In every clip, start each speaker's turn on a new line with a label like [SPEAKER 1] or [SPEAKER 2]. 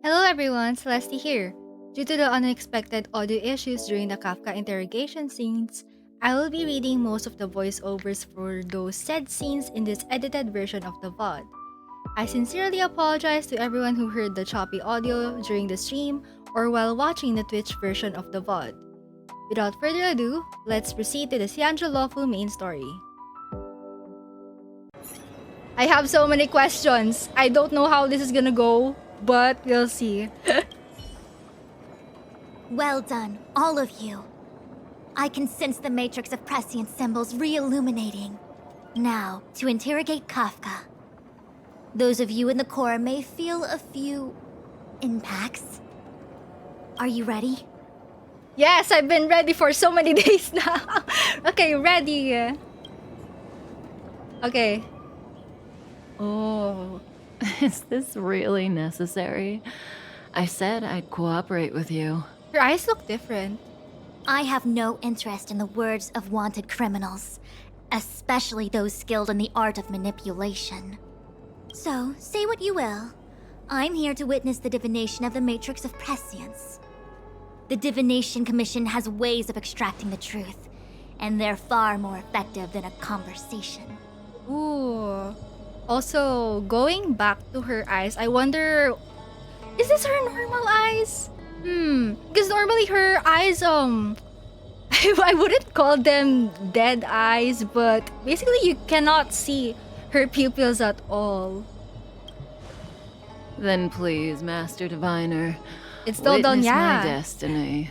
[SPEAKER 1] Hello everyone, Celeste here. Due to the unexpected audio issues during the Kafka interrogation scenes, I will be reading most of the voiceovers for those said scenes in this edited version of the VOD. I sincerely apologize to everyone who heard the choppy audio during the stream or while watching the Twitch version of the VOD. Without further ado, let's proceed to the Xianzhou Luofu Main Story. I have so many questions. I don't know how this is gonna go, but we'll see.
[SPEAKER 2] Well done, all of you. I can sense the matrix of prescient symbols re-illuminating. Now, to interrogate Kafka. Those of you in the core may feel a few impacts. Are you ready?
[SPEAKER 1] Yes, I've been ready for so many days now. Okay, ready. Okay. Oh.
[SPEAKER 3] Is this really necessary? I said I'd cooperate with you.
[SPEAKER 1] Your eyes look different.
[SPEAKER 2] I have no interest in the words of wanted criminals, especially those skilled in the art of manipulation. So, say what you will. I'm here to witness the divination of the matrix of prescience. The Divination Commission has ways of extracting the truth, and they're far more effective than a conversation.
[SPEAKER 1] Ooh. Also, going back to her eyes, I wonder, is this her normal eyes? Because normally her eyes, I wouldn't call them dead eyes, but basically you cannot see her pupils at all.
[SPEAKER 3] Then please, Master Diviner,
[SPEAKER 1] It's still
[SPEAKER 3] witness
[SPEAKER 1] done, yeah.
[SPEAKER 3] my destiny.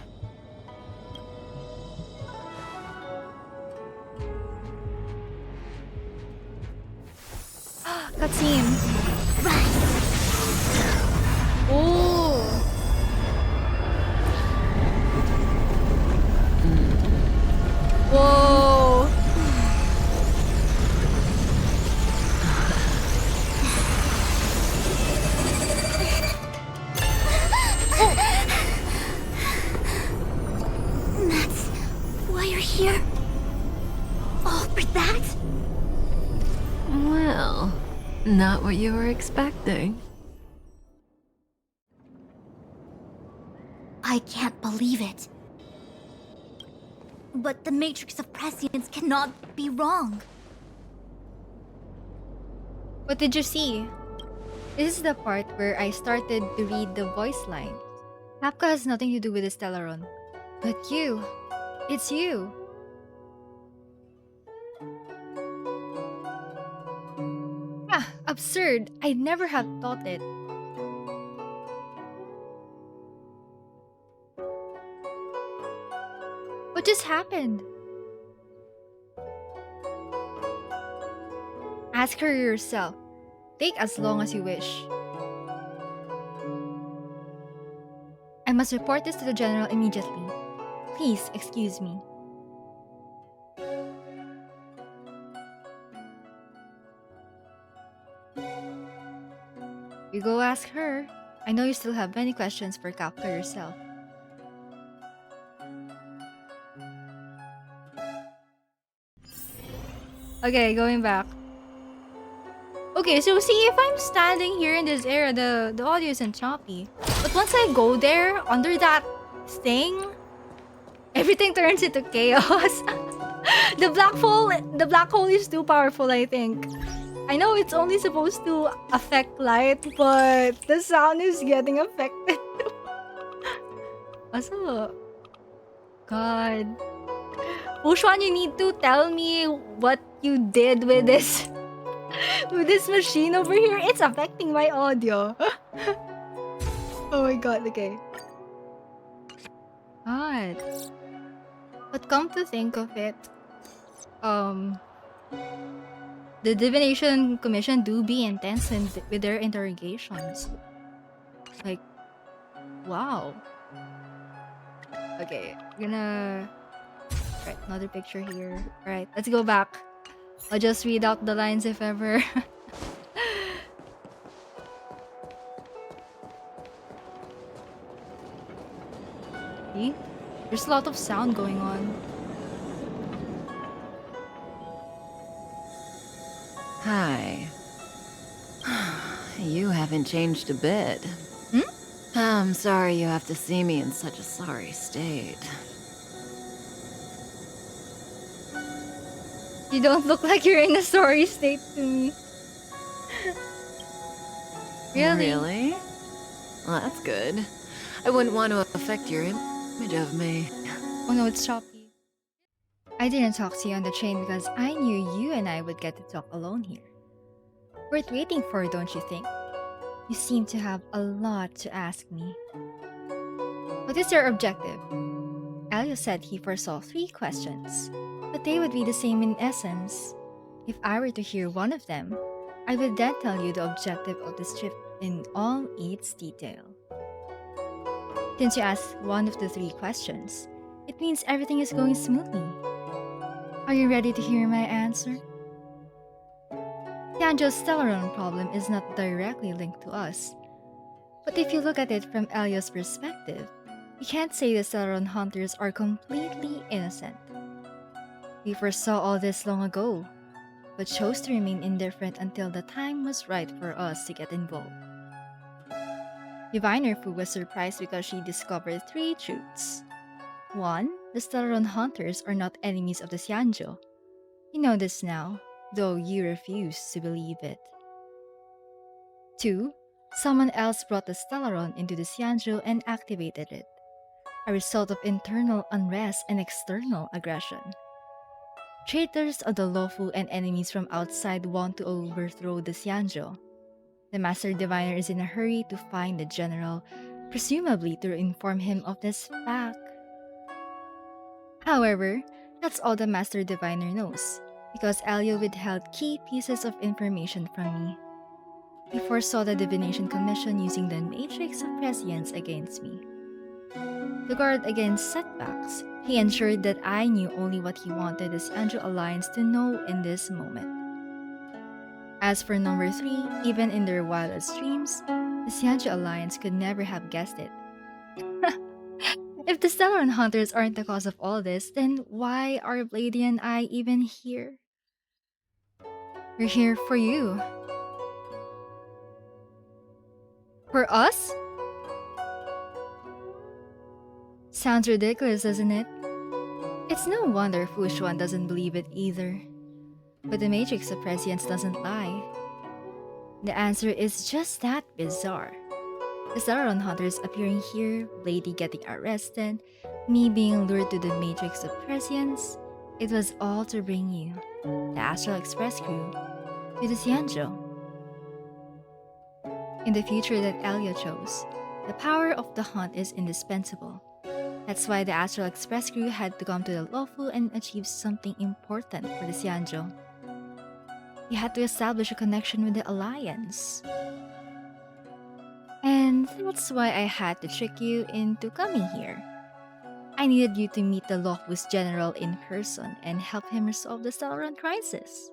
[SPEAKER 1] Cutscene. Oh. Whoa.
[SPEAKER 2] That's why you're here? All for that?
[SPEAKER 3] Well, not what you were expecting.
[SPEAKER 2] I can't believe it. But the matrix of prescience cannot be wrong.
[SPEAKER 1] What did you see? This is the part where I started to read the voice line. KAFKA has nothing to do with the Stellaron. But you. It's you. Ah, absurd. I never have thought it. What just happened? Ask her yourself. Take as long as you wish. I must report this to the general immediately. Please excuse me. You go ask her. I know you still have many questions for KAFKA yourself. Okay, going back. Okay, so see, if I'm standing here in this area, the audio isn't choppy. But once I go there, under that thing, everything turns into chaos. the black hole is too powerful, I think. I know it's only supposed to affect light, but the sound is getting affected. Also, God. XUAN, you need to tell me what you did with this with this machine over here. It's affecting my audio. Oh my god, okay. God. But come to think of it, the Divination Commission do be intense with their interrogations. Like, wow. Okay, gonna... Right, another picture here. Alright, let's go back. I'll just read out the lines if ever. See? There's a lot of sound going on.
[SPEAKER 3] Hi. You haven't changed a bit. I'm sorry you have to see me in such a sorry state.
[SPEAKER 1] You don't look like you're in a sorry state to me. Really?
[SPEAKER 3] Really? Well, that's good. I wouldn't want to affect your image of me.
[SPEAKER 1] Oh no, it's choppy. I didn't talk to you on the train because I knew you and I would get to talk alone here. Worth waiting for, don't you think? You seem to have a lot to ask me. What is your objective? Elio said he foresaw 3 questions, but they would be the same in essence. If I were to hear one of them, I would then tell you the objective of this trip in all its detail. Since you asked one of the 3 questions, it means everything is going smoothly. Are you ready to hear my answer? Xianzhou's Stellaron problem is not directly linked to us. But if you look at it from Elio's perspective, we can't say the Stellaron hunters are completely innocent. We foresaw all this long ago, but chose to remain indifferent until the time was right for us to get involved. Diviner Fu was surprised because she discovered 3 truths. 1. The Stellaron hunters are not enemies of the Xianzhou. You know this now, though you refuse to believe it. 2. Someone else brought the Stellaron into the Xianzhou and activated it, a result of internal unrest and external aggression. Traitors of the Luofu and enemies from outside want to overthrow the Xianzhou. The Master Diviner is in a hurry to find the general, presumably to inform him of this fact. However, that's all the Master Diviner knows, because Elio withheld key pieces of information from me. He foresaw the Divination Commission using the Matrix of Prescience against me. To guard against setbacks, he ensured that I knew only what he wanted the Xianzhou Alliance to know in this moment. As for number 3, even in their wildest dreams, the Xianzhou Alliance could never have guessed it. If the Stellaron Hunters aren't the cause of all this, then why are Blady and I even here? We're here for you. For us? Sounds ridiculous, doesn't it? It's no wonder XUAN doesn't believe it either. But the Matrix of Prescience doesn't lie. The answer is just that bizarre. The Stellaron Hunters appearing here, Blady getting arrested, me being lured to the Matrix of Prescience, it was all to bring you, the Astral Express crew, to the Xianzhou. In the future that Elio chose, the power of the hunt is indispensable. That's why the Astral Express crew had to come to the Luofu and achieve something important for the Xianzhou. We had to establish a connection with the Alliance. And that's why I had to trick you into coming here. I needed you to meet the Luofu's general in person and help him resolve the Stellaron crisis.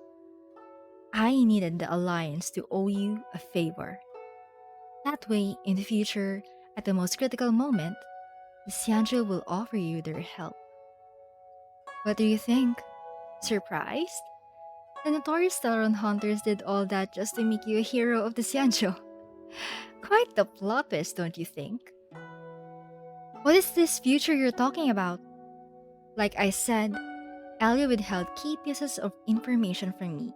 [SPEAKER 1] I needed the Alliance to owe you a favor. That way, in the future, at the most critical moment, the Xianzhou will offer you their help. What do you think? Surprised? The notorious Stellaron hunters did all that just to make you a hero of the Xianzhou. Quite the plot twist, don't you think? What is this future you're talking about? Like I said, Elio withheld key pieces of information from me.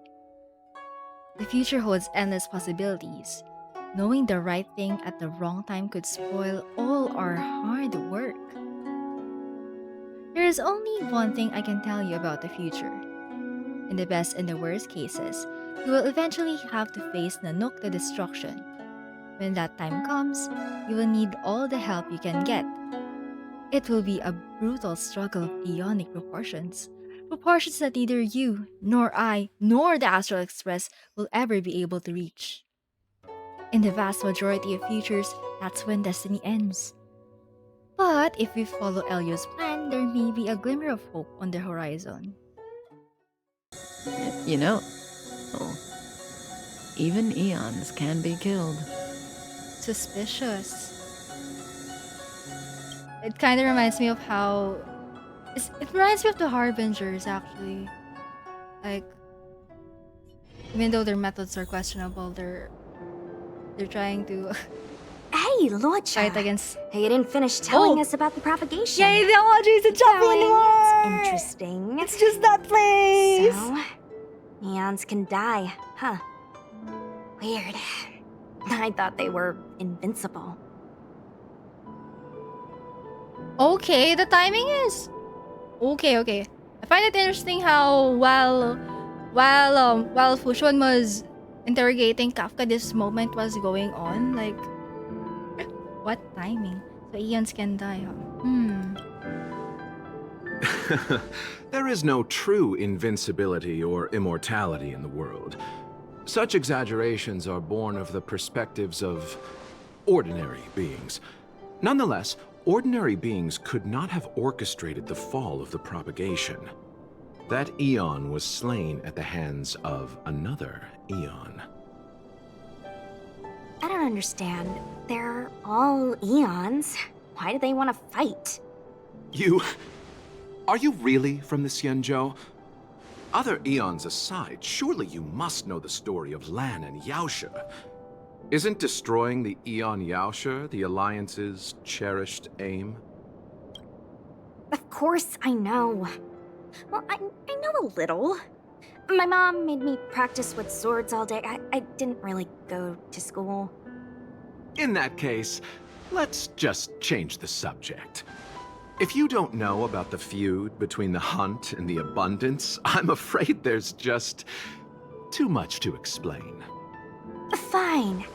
[SPEAKER 1] The future holds endless possibilities. Knowing the right thing at the wrong time could spoil all our hard work. There is only one thing I can tell you about the future. In the best and the worst cases, you will eventually have to face Nanook the Destruction. When that time comes, you will need all the help you can get. It will be a brutal struggle of Aeonic proportions. Proportions that neither you, nor I, nor the Astral Express will ever be able to reach. In the vast majority of futures, that's when destiny ends. But if we follow Elio's plan, there may be a glimmer of hope on the horizon.
[SPEAKER 3] You know, even Aeons can be killed.
[SPEAKER 1] Suspicious. It kind of reminds me of how... It reminds me of the Harbingers, actually. Like, even though their methods are questionable, they're trying to...
[SPEAKER 2] Hey, Hey, LUOCHA.
[SPEAKER 1] fight against.
[SPEAKER 2] You didn't finish telling
[SPEAKER 1] Oh.
[SPEAKER 2] us about the propagation.
[SPEAKER 1] Yay, the emoji is a jumping
[SPEAKER 2] That's
[SPEAKER 1] one!
[SPEAKER 2] interesting.
[SPEAKER 1] It's just that place!
[SPEAKER 2] So, Aeons can die, huh? Weird. I thought they were invincible.
[SPEAKER 1] Okay, the timing is... Okay. I find it interesting how while Fushun was interrogating Kafka, this moment was going on. Like, what timing? So Aeons can die, huh?
[SPEAKER 4] There is no true invincibility or immortality in the world. Such exaggerations are born of the perspectives of ordinary beings. Nonetheless, ordinary beings could not have orchestrated the fall of the propagation. That Aeon was slain at the hands of another Aeon.
[SPEAKER 2] I don't understand. They're all Aeons. Why do they want to fight?
[SPEAKER 4] Are you really from the Xianzhou? Other Aeons aside, surely you must know the story of LAN and LUOCHA. Isn't destroying the Aeon LUOCHA the Alliance's cherished aim?
[SPEAKER 2] Of course I know. Well, I know a little. My mom made me practice with swords all day. I didn't really go to school.
[SPEAKER 4] In that case, let's just change the subject. If you don't know about the feud between the Hunt and the Abundance, I'm afraid there's just too much to explain.
[SPEAKER 2] Fine.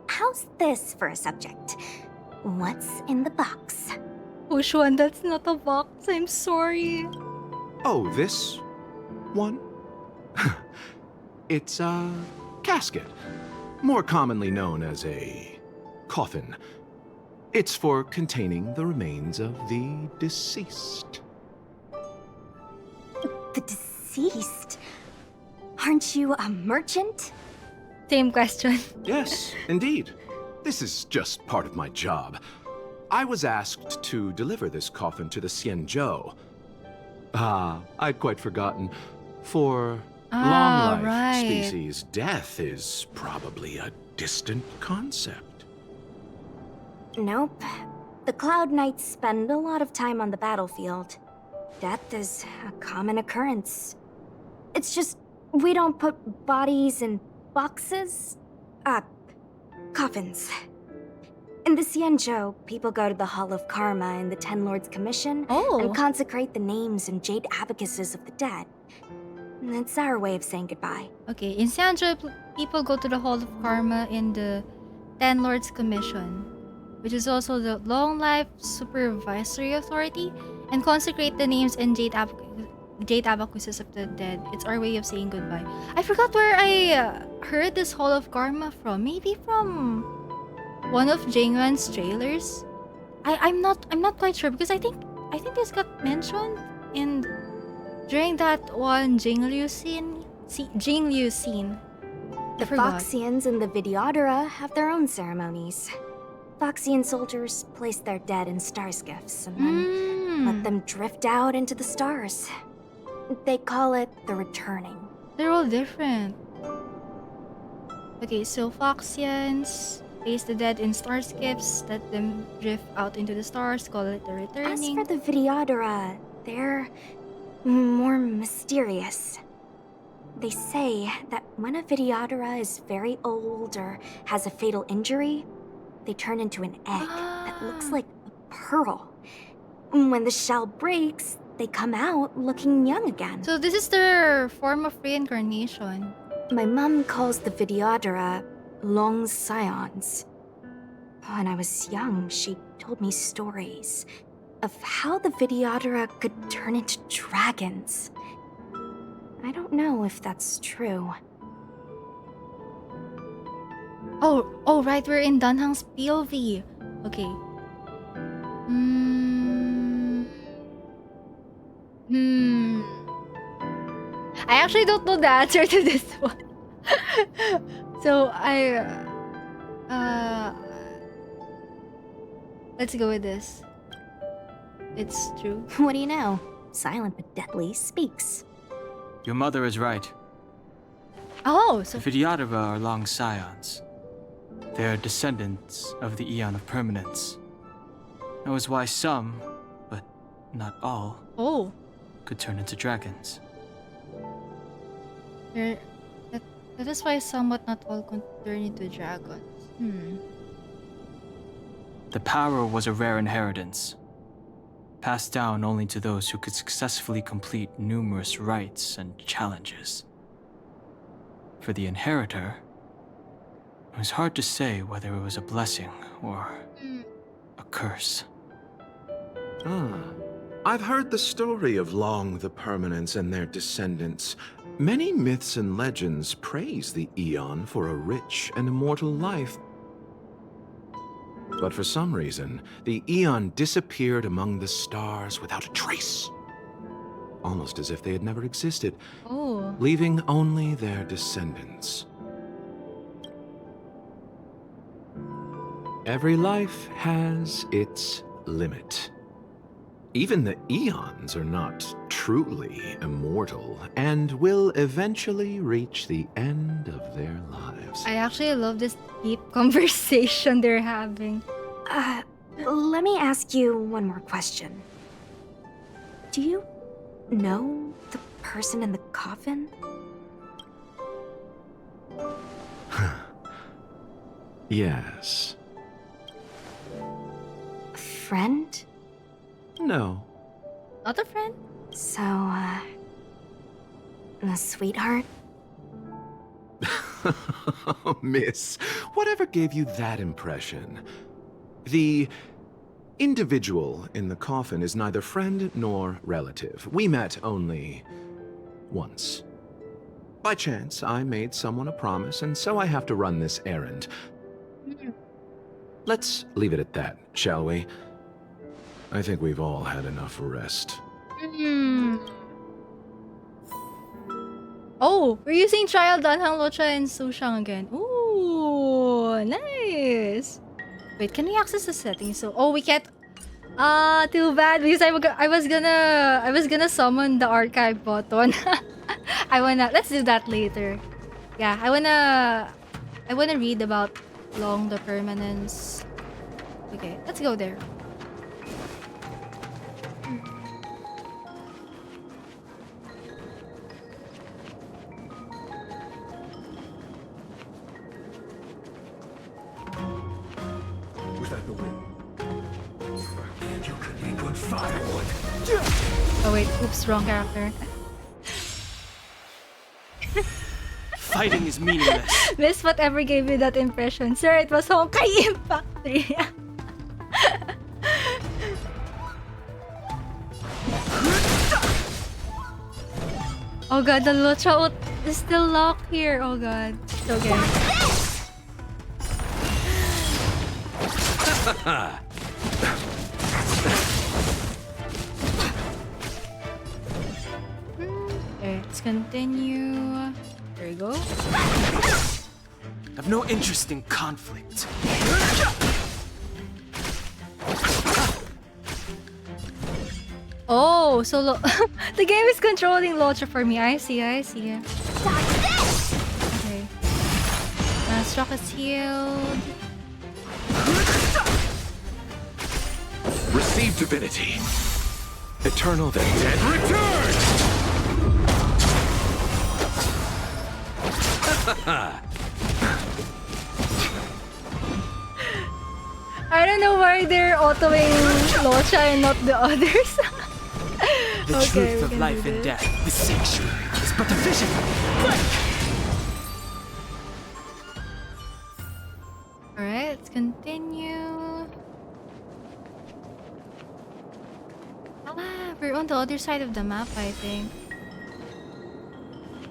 [SPEAKER 2] How's this for a subject? What's in the box?
[SPEAKER 1] Fushun, that's not a box. I'm sorry.
[SPEAKER 4] Oh, this one? It's a casket, more commonly known as a coffin. It's for containing the remains of the deceased.
[SPEAKER 2] The deceased? Aren't you a merchant?
[SPEAKER 1] Same question.
[SPEAKER 4] Yes, indeed. This is just part of my job. I was asked to deliver this coffin to the Xianzhou. I'd quite forgotten. For long-life
[SPEAKER 1] right.
[SPEAKER 4] species, death is probably a distant concept.
[SPEAKER 2] Nope. The Cloud Knights spend a lot of time on the battlefield. Death is a common occurrence. It's just, we don't put bodies in boxes? Coffins. In the Xianzhou, people go to the Hall of Karma in the Ten Lords Commission and consecrate the names and jade abacuses of the dead. It's our way of saying goodbye.
[SPEAKER 1] Okay, in Xianzhou, people go to the Hall of Karma in the Ten Lords Commission, which is also the Long Life Supervisory Authority, and consecrate the names and jade abacuses of the dead. It's our way of saying goodbye. I forgot where I heard this Hall of Karma from. Maybe from one of Jingyuan's trailers. I'm not quite sure because I think this got mentioned in during that one Jingliu scene.
[SPEAKER 2] The Foxians and the Vidyadharas have their own ceremonies. Foxian soldiers place their dead in star skiffs and then let them drift out into the stars. They call it the returning.
[SPEAKER 1] They're all different. Okay, so Foxians place the dead in star skiffs, let them drift out into the stars, call it the returning.
[SPEAKER 2] As for the Vidyadharas, they're more mysterious. They say that when a Vidyadhara is very old or has a fatal injury, they turn into an egg that looks like a pearl. When the shell breaks, they come out looking young again.
[SPEAKER 1] So this is their form of reincarnation.
[SPEAKER 2] My mom calls the Vidyadhara long scions. When I was young, she told me stories of how the Vidyadhara could turn into dragons. I don't know if that's true.
[SPEAKER 1] Oh, right, we're in Dan Heng's POV. Okay. I actually don't know the answer to this one. So let's go with this. It's true.
[SPEAKER 2] What do you know? Silent but deadly speaks.
[SPEAKER 5] Your mother is right.
[SPEAKER 1] Oh, so
[SPEAKER 5] The Vidyadhara are long scions. They are descendants of the Aeon of Permanence. That was why some, but not all,
[SPEAKER 1] Oh,
[SPEAKER 5] could turn into dragons.
[SPEAKER 1] there. That is why somewhat not all can turn into dragons.
[SPEAKER 5] The power was a rare inheritance, passed down only to those who could successfully complete numerous rites and challenges. For the inheritor, it was hard to say whether it was a blessing or a curse.
[SPEAKER 4] I've heard the story of Long the Permanence and their descendants. Many myths and legends praise the Aeon for a rich and immortal life. But for some reason, the Aeon disappeared among the stars without a trace. Almost as if they had never existed,
[SPEAKER 1] Oh.
[SPEAKER 4] leaving only their descendants. Every life has its limit. Even the Aeons are not truly immortal and will eventually reach the end of their lives.
[SPEAKER 1] I actually love this deep conversation they're having.
[SPEAKER 6] Let me ask you one more question. Do you know the person in the coffin?
[SPEAKER 4] Yes.
[SPEAKER 6] A friend?
[SPEAKER 4] No.
[SPEAKER 1] Not a friend?
[SPEAKER 6] So, a sweetheart?
[SPEAKER 4] Miss, whatever gave you that impression? The individual in the coffin is neither friend nor relative. We met only once. By chance, I made someone a promise, and so I have to run this errand. Let's leave it at that, shall we? I think we've all had enough rest.
[SPEAKER 1] Oh, we're using trial Dan Heng, LUOCHA, and SUSHANG again. Ooh, nice. Wait, can we access the settings? So, oh, we can't. Too bad because I was gonna summon the archive button. Let's do that later. Yeah, I wanna read about Long the Permanence. Okay, let's go there.
[SPEAKER 7] Was that the wind? You could be good firewood.
[SPEAKER 1] Oh wait, oops, wrong character.
[SPEAKER 5] Fighting is meaningless.
[SPEAKER 1] Miss, whatever gave you that impression? Sir, it was Honkai Impact 3. Oh god, the LUOCHA is still locked here. Oh god. Okay. Okay, let's continue. There we go.
[SPEAKER 5] I've no interest in conflict.
[SPEAKER 1] Oh, so the game is controlling LUOCHA for me. I see. Okay. Struck is healed.
[SPEAKER 4] Receive divinity. Eternal the dead return!
[SPEAKER 1] I don't know why they're autoing LUOCHA and not the others.
[SPEAKER 5] The
[SPEAKER 1] Okay,
[SPEAKER 5] truth
[SPEAKER 1] we
[SPEAKER 5] of
[SPEAKER 1] can
[SPEAKER 5] life
[SPEAKER 1] do
[SPEAKER 5] and
[SPEAKER 1] this.
[SPEAKER 5] death, the sanctuary, is but a vision.
[SPEAKER 1] Alright, let's continue. We're on the other side of the map, I think.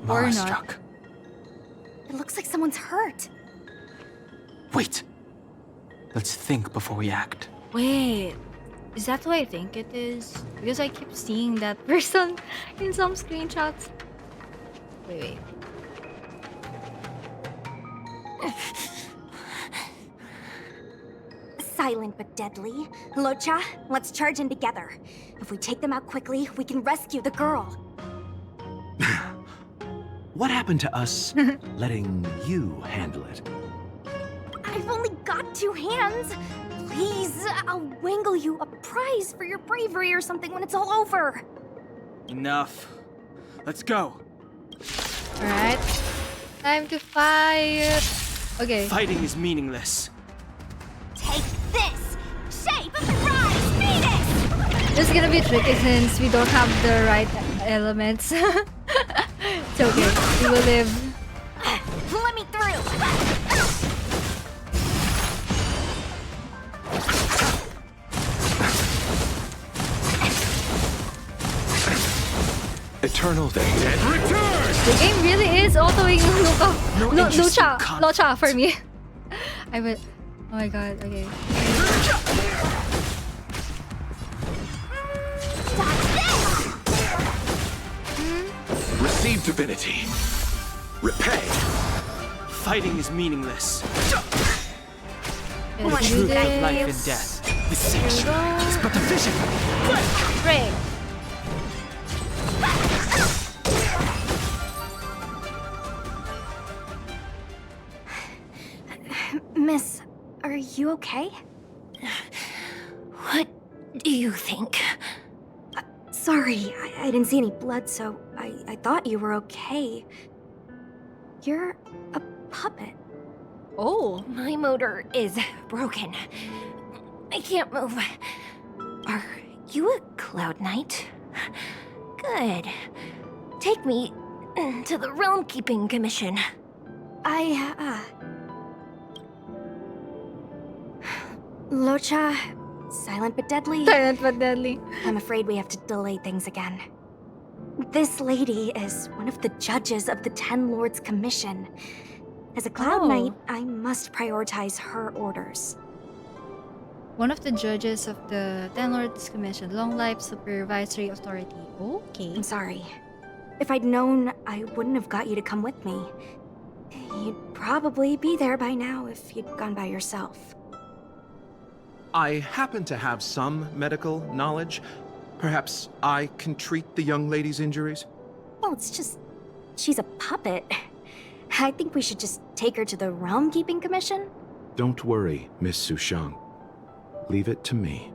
[SPEAKER 1] Or
[SPEAKER 5] Mara
[SPEAKER 1] not.
[SPEAKER 5] struck.
[SPEAKER 6] It looks like someone's hurt.
[SPEAKER 5] Wait. Let's think before we act.
[SPEAKER 1] Wait, is that who I think it is? Because I keep seeing that person in some screenshots. Wait.
[SPEAKER 6] Silent but deadly. LUOCHA, let's charge in together. If we take them out quickly, we can rescue the girl.
[SPEAKER 4] What happened to us letting you handle it?
[SPEAKER 6] I've only got two hands. Please, I'll wangle you a prize for your bravery or something when it's all over.
[SPEAKER 5] Enough. Let's go.
[SPEAKER 1] Alright. Time to fight. Okay.
[SPEAKER 5] Fighting is meaningless.
[SPEAKER 2] Take this! Shape of the prize, Venus!
[SPEAKER 1] This is gonna be tricky since we don't have the right elements. It's okay. We will live.
[SPEAKER 2] Let me through!
[SPEAKER 4] Eternal the dead return!
[SPEAKER 1] The game really is autoing
[SPEAKER 5] interesting
[SPEAKER 1] LUOCHA for me. I will. Oh my god, okay.
[SPEAKER 4] Receive divinity. Repay.
[SPEAKER 5] Fighting is meaningless.
[SPEAKER 1] Let's do
[SPEAKER 5] Truth of
[SPEAKER 1] this.
[SPEAKER 5] life and death. The sanctuary is but a vision.
[SPEAKER 1] Break.
[SPEAKER 6] Miss, are you okay?
[SPEAKER 2] What do you think?
[SPEAKER 6] Sorry, I didn't see any blood, so I thought you were okay. You're a puppet.
[SPEAKER 1] Oh.
[SPEAKER 2] My motor is broken. I can't move. Are you a Cloud Knight? Good. Take me to the Realm Keeping Commission.
[SPEAKER 6] LUOCHA, silent but deadly.
[SPEAKER 1] Silent but deadly.
[SPEAKER 6] I'm afraid we have to delay things again. This lady is one of the judges of the Ten Lords Commission. As a Cloud
[SPEAKER 1] Oh.
[SPEAKER 6] Knight, I must prioritize her orders.
[SPEAKER 1] One of the judges of the Ten Lords Commission, Long Life Supervisory Authority. Okay.
[SPEAKER 6] I'm sorry. If I'd known, I wouldn't have got you to come with me. You'd probably be there by now if you'd gone by yourself.
[SPEAKER 4] I happen to have some medical knowledge. Perhaps I can treat the young lady's injuries?
[SPEAKER 6] Well, it's just... she's a puppet. I think we should just take her to the Realm Keeping Commission.
[SPEAKER 4] Don't worry, Miss SUSHANG. Leave it to me.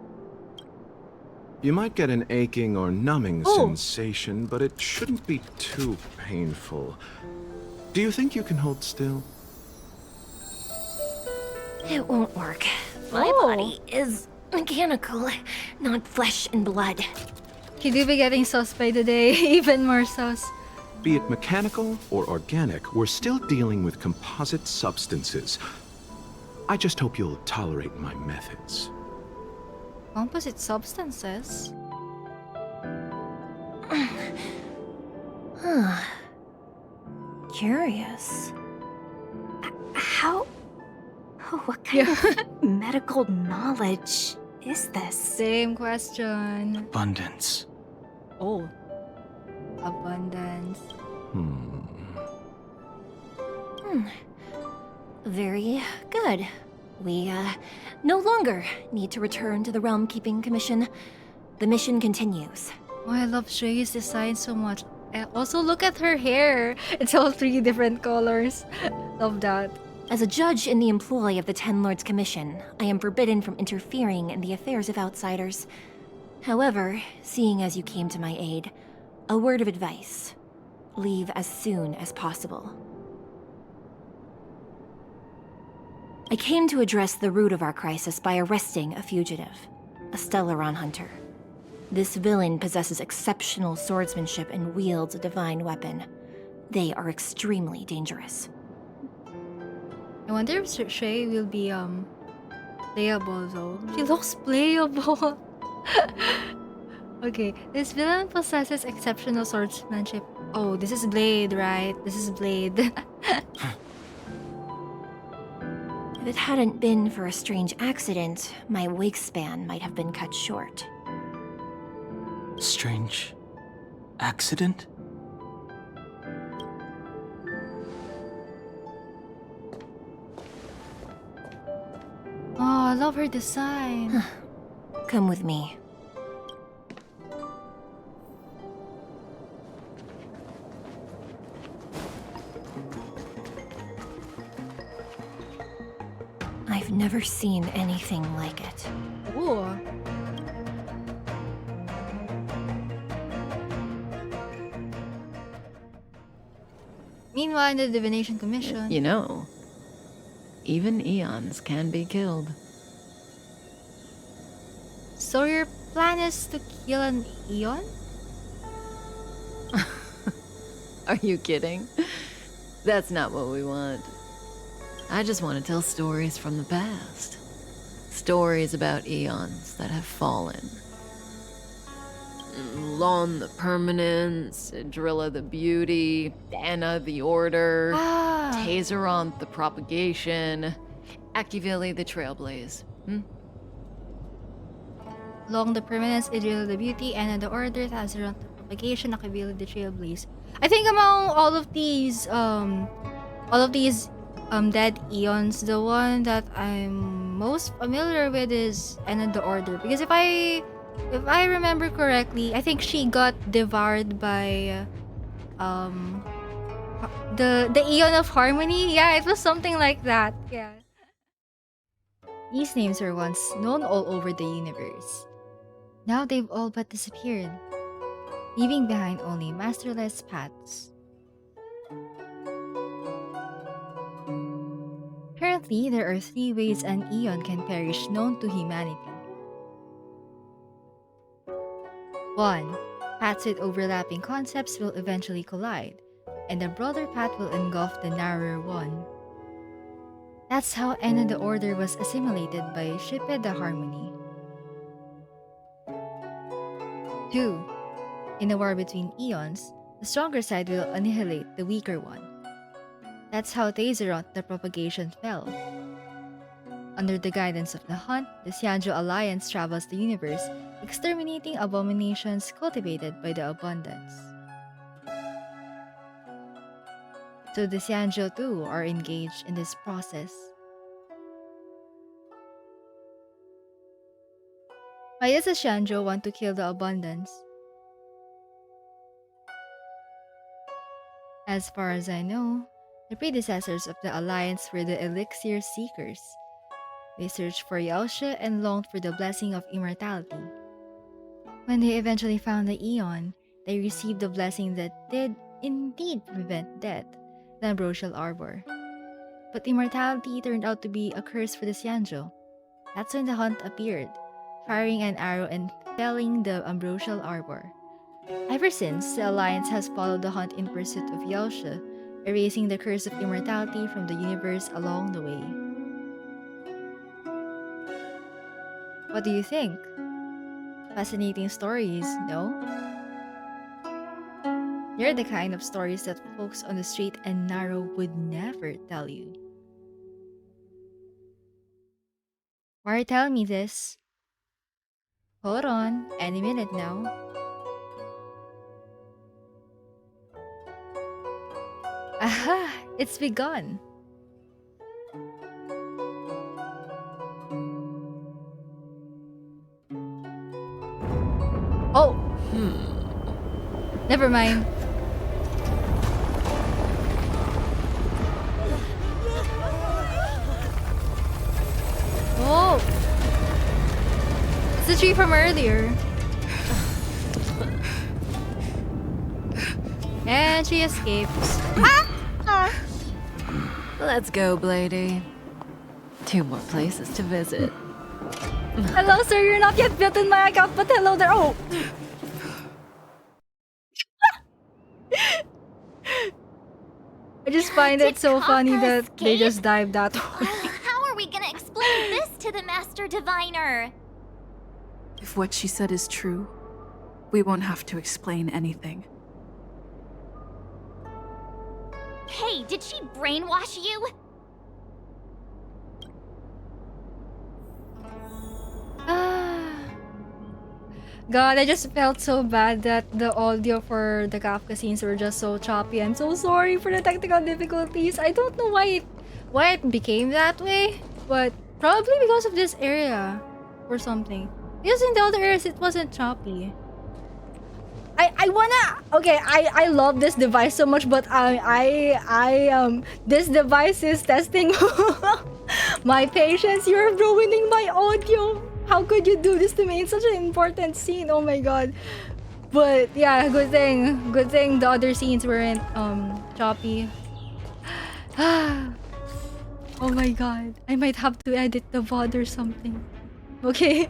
[SPEAKER 4] You might get an aching or numbing sensation, but it shouldn't be too painful. Do you think you can hold still?
[SPEAKER 2] It won't work. My body is mechanical, not flesh and blood.
[SPEAKER 1] He do be getting sus by the day, even more sus.
[SPEAKER 4] Be it mechanical or organic, we're still dealing with composite substances. I just hope you'll tolerate my methods.
[SPEAKER 1] Composite substances?
[SPEAKER 2] Curious.
[SPEAKER 6] How... what kind of medical knowledge is this?
[SPEAKER 1] Same question.
[SPEAKER 5] Abundance.
[SPEAKER 1] Oh. Abundance.
[SPEAKER 2] Very good. We, no longer need to return to the Realm Keeping Commission. The mission continues.
[SPEAKER 1] Oh, I love XUEYI's design so much. Also, look at her hair. It's all 3 different colors. Love that.
[SPEAKER 2] As a judge in the employ of the Ten Lords Commission, I am forbidden from interfering in the affairs of outsiders. However, seeing as you came to my aid, a word of advice. Leave as soon as possible. I came to address the root of our crisis by arresting a fugitive, a Stellaron hunter. This villain possesses exceptional swordsmanship and wields a divine weapon. They are extremely dangerous.
[SPEAKER 1] I wonder if XUEYI will be, playable though. She looks playable. Okay, this villain possesses exceptional swordsmanship. Oh, this is Blade, right? This is Blade.
[SPEAKER 2] If it hadn't been for a strange accident, my wingspan might have been cut short.
[SPEAKER 5] Strange accident?
[SPEAKER 1] Oh, I love her design.
[SPEAKER 2] Come with me. I've
[SPEAKER 8] never seen anything like it.
[SPEAKER 1] Ooh. Meanwhile, in the Divination Commission...
[SPEAKER 3] You know, even Aeons can be killed.
[SPEAKER 1] So your plan is to kill an Aeon?
[SPEAKER 3] Are you kidding? That's not what we want. I just want to tell stories from the past. Stories about Aeons that have fallen. Lon the Permanence, Drilla the Beauty, Anna the Order, Tazeronth the Propagation, Akivili the Trailblaze.
[SPEAKER 1] Long the Permanence, Idril the Beauty, Anna the Order, Tazeronth the Propagation, Akivili the Trailblaze. I think among all of these dead Aeons, the one that I'm most familiar with is Anna the Order, because if I remember correctly, I think she got devoured by the Aeon of Harmony. Yeah, it was something like that. Yeah. These names were once known all over the universe. Now they've all but disappeared, leaving behind only masterless paths. Currently, there are 3 ways an Aeon can perish known to humanity. 1. Paths with overlapping concepts will eventually collide, and the broader path will engulf the narrower one. That's how Anna the Order was assimilated by Shippe the Harmony. 2. In a war between Aeons, the stronger side will annihilate the weaker one. That's how Tazeronth the Propagation fell. Under the guidance of the Hunt, the Xianzhou Alliance travels the universe, exterminating abominations cultivated by the Abundance. So the Xianzhou too are engaged in this process. Why does the Xianzhou want to kill the Abundance? As far as I know, the predecessors of the Alliance were the Elixir Seekers. They searched for LUOCHA and longed for the blessing of immortality. When they eventually found the Aeon, they received the blessing that did indeed prevent death, the Ambrosial Arbor. But immortality turned out to be a curse for the Xianzhou. That's when the Hunt appeared, firing an arrow and felling the Ambrosial Arbor. Ever since, the Alliance has followed the Hunt in pursuit of LUOCHA, erasing the curse of immortality from the universe along the way. What do you think? Fascinating stories, no? They're the kind of stories that folks on the straight and narrow would never tell you. Why tell me this? Hold on, any minute now. Aha! It's begun! Oh! Never mind. Oh! It's the tree from earlier. And she escapes.
[SPEAKER 3] Let's go, Blady. 2 more places to visit.
[SPEAKER 1] Hello, sir. You're not yet built in my account, but hello there. Oh! I just find it so funny that they just dived that way.
[SPEAKER 2] How are we gonna explain this to the Master Diviner?
[SPEAKER 9] If what she said is true, we won't have to explain anything.
[SPEAKER 2] Hey, did she brainwash you?
[SPEAKER 1] God, I just felt so bad that the audio for the Kafka scenes were just so choppy. I'm so sorry for the technical difficulties. I don't know why it became that way, but probably because of this area or something. Because in the other areas it wasn't choppy. I love this device so much, but this device is testing My patience, you're ruining my audio. How could you do this to me? It's such an important scene. Oh my god. But yeah, good thing the other scenes weren't choppy. Oh my god. I might have to edit the VOD or something. Okay.